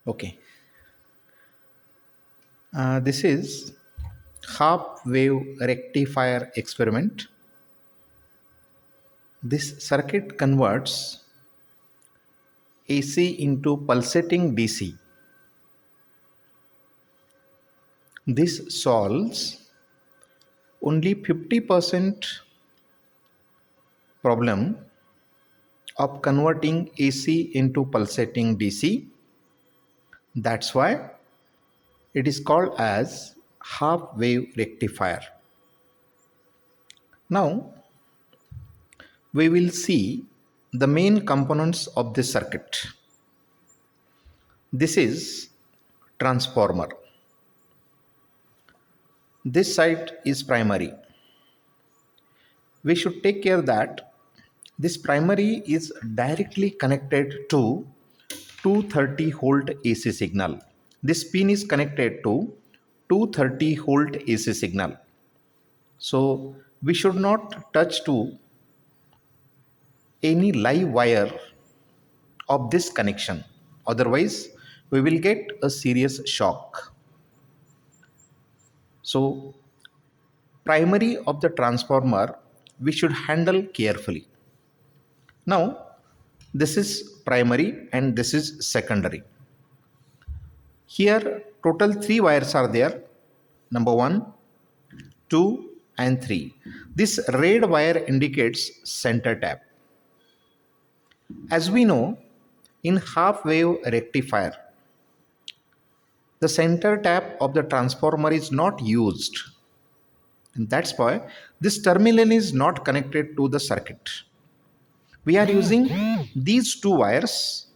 Okay. This is half wave rectifier experiment. This circuit converts AC into pulsating DC. This solves only 50% problem of converting AC into pulsating DC. That's why it is called as half wave rectifier. Now we will see the main components of this circuit. This is transformer. This side is primary. We should take care that this primary is directly connected to 230 volt AC signal. This pin is connected to 230 volt AC signal. So we should not touch to any live wire of this connection. Otherwise, we will get a serious shock. So primary of the transformer we should handle carefully. Now this is primary and this is secondary. Here total 3 wires are there. Number 1, 2 and 3. This red wire indicates center tap. As we know, in half wave rectifier, the center tap of the transformer is not used. And that's why this terminal is not connected to the circuit. We are using these 2 wires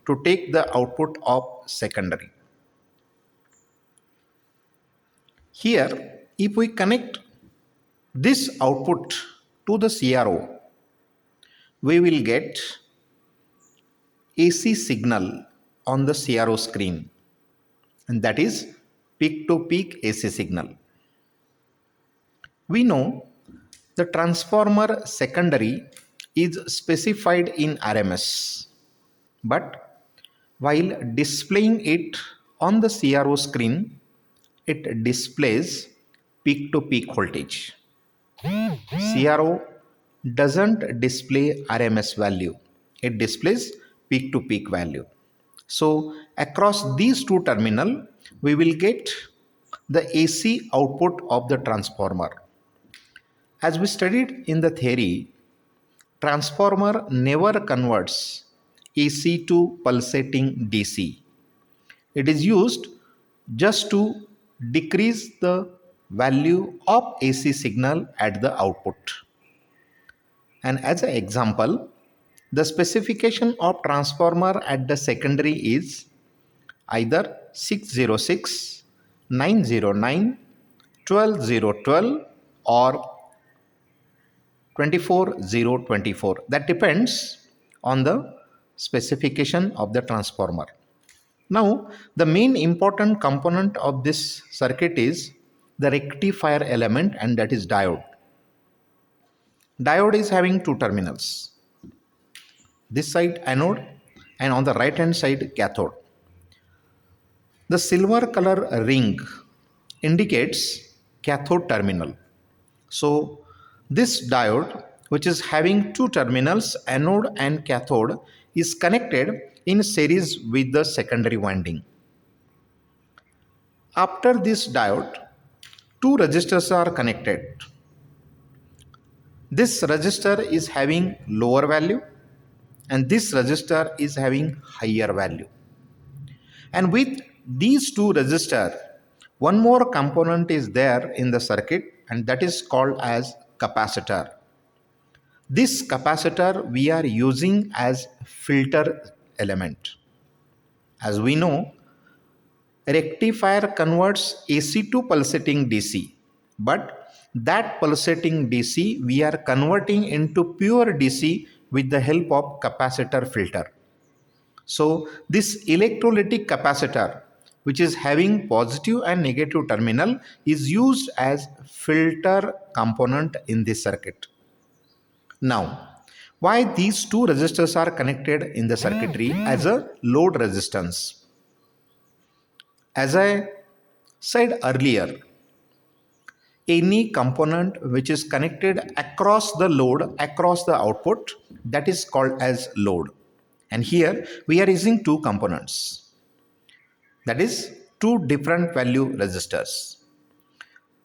to take the output of secondary. Here, if we connect this output to the CRO, we will get AC signal on the CRO screen, and that is peak to peak AC signal. We know the transformer secondary is specified in RMS, but while displaying it on the CRO screen, it displays peak to peak voltage. CRO doesn't display RMS value, it displays peak to peak value. So across these 2 terminals, we will get the AC output of the transformer. As we studied in the theory, transformer never converts AC to pulsating DC. It is used just to decrease the value of AC signal at the output. And as an example, the specification of transformer at the secondary is either 606, 909, 12012 or 24024. That depends on the specification of the transformer. Now the main important component of this circuit is the rectifier element, and that is diode. Diode is having 2 terminals. This side anode and on the right hand side cathode. The silver color ring indicates cathode terminal. So this diode, which is having 2 terminals, anode and cathode, is connected in series with the secondary winding. After this diode, 2 resistors are connected. This resistor is having lower value and this resistor is having higher value. And with these 2 resistors, one more component is there in the circuit, and that is called as capacitor. This capacitor we are using as filter element. As we know, rectifier converts AC to pulsating DC, but that pulsating DC we are converting into pure DC with the help of capacitor filter. So this electrolytic capacitor, which is having positive and negative terminal, is used as filter component in this circuit. Now, why these 2 resistors are connected in the circuitry as a load resistance? As I said earlier, any component which is connected across the load, across the output, that is called as load. And here we are using two components, that is two different value resistors.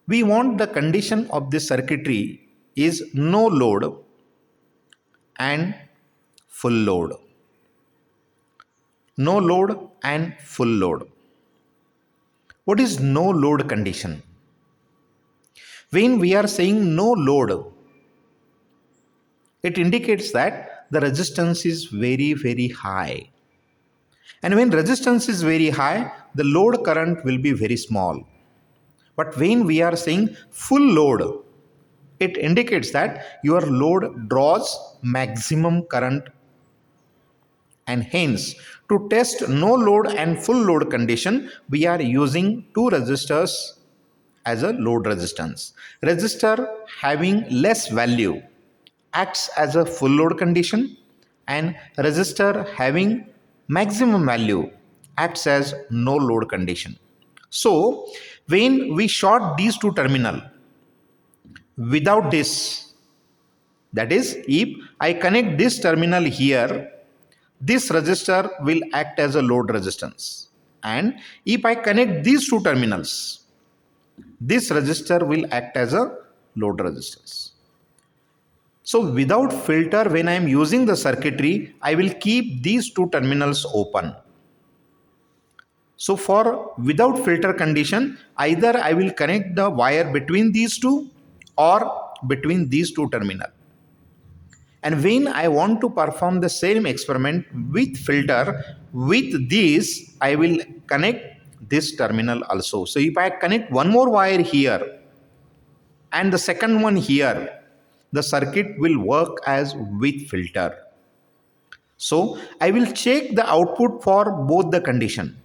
We want the condition of this circuitry is no load and full load. No load and full load. What is no load condition? When we are saying no load, it indicates that the resistance is very, very high. And when resistance is very high, the load current will be very small. But when we are saying full load, it indicates that your load draws maximum current, and hence to test no load and full load condition, we are using two resistors as a load resistance. Resistor having less value acts as a full load condition, and resistor having maximum value acts as no load condition. So when we short these two terminal without this, that is, if I connect this terminal here, this resistor will act as a load resistance, and if I connect these two terminals, this resistor will act as a load resistance. So without filter, when I am using the circuitry, I will keep these two terminals open. So for without filter condition, either I will connect the wire between these two or between these two terminals. And when I want to perform the same experiment with filter, with this, I will connect this terminal also. So if I connect one more wire here and the second one here, the circuit will work as with filter. So I will check the output for both the condition,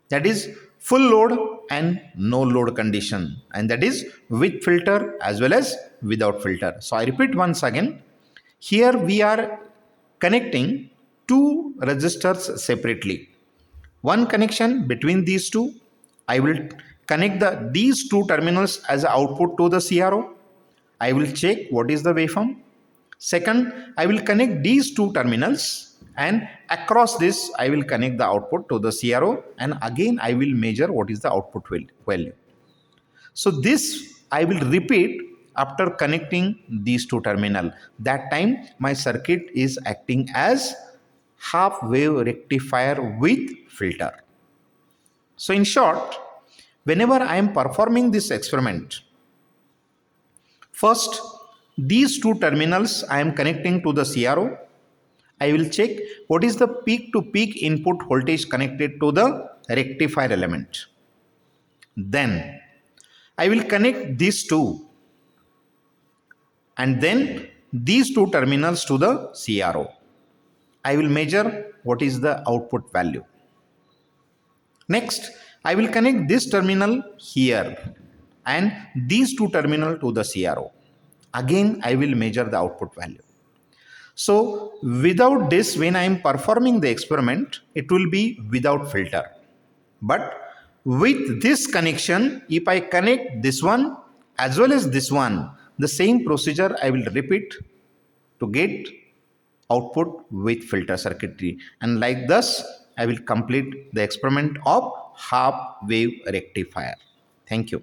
that is full load and no load condition, and that is with filter as well as without filter. So I repeat once again, here we are connecting two resistors separately. One connection between these two, I will connect these two terminals as output to the CRO. I will check what is the waveform. Second, I will connect these two terminals, and across this I will connect the output to the CRO, and again I will measure what is the output value. So this I will repeat after connecting these two terminal. That time my circuit is acting as half wave rectifier with filter. So in short, whenever I am performing this experiment, first these two terminals I am connecting to the CRO. I will check what is the peak to peak input voltage connected to the rectifier element. Then I will connect these two, and then these two terminals to the CRO. I will measure what is the output value. Next, I will connect this terminal here and these two terminals to the CRO. Again, I will measure the output value. So without this, when I am performing the experiment, it will be without filter. But with this connection, if I connect this one as well as this one, the same procedure I will repeat to get output with filter circuitry, and like this I will complete the experiment of half wave rectifier. Thank you.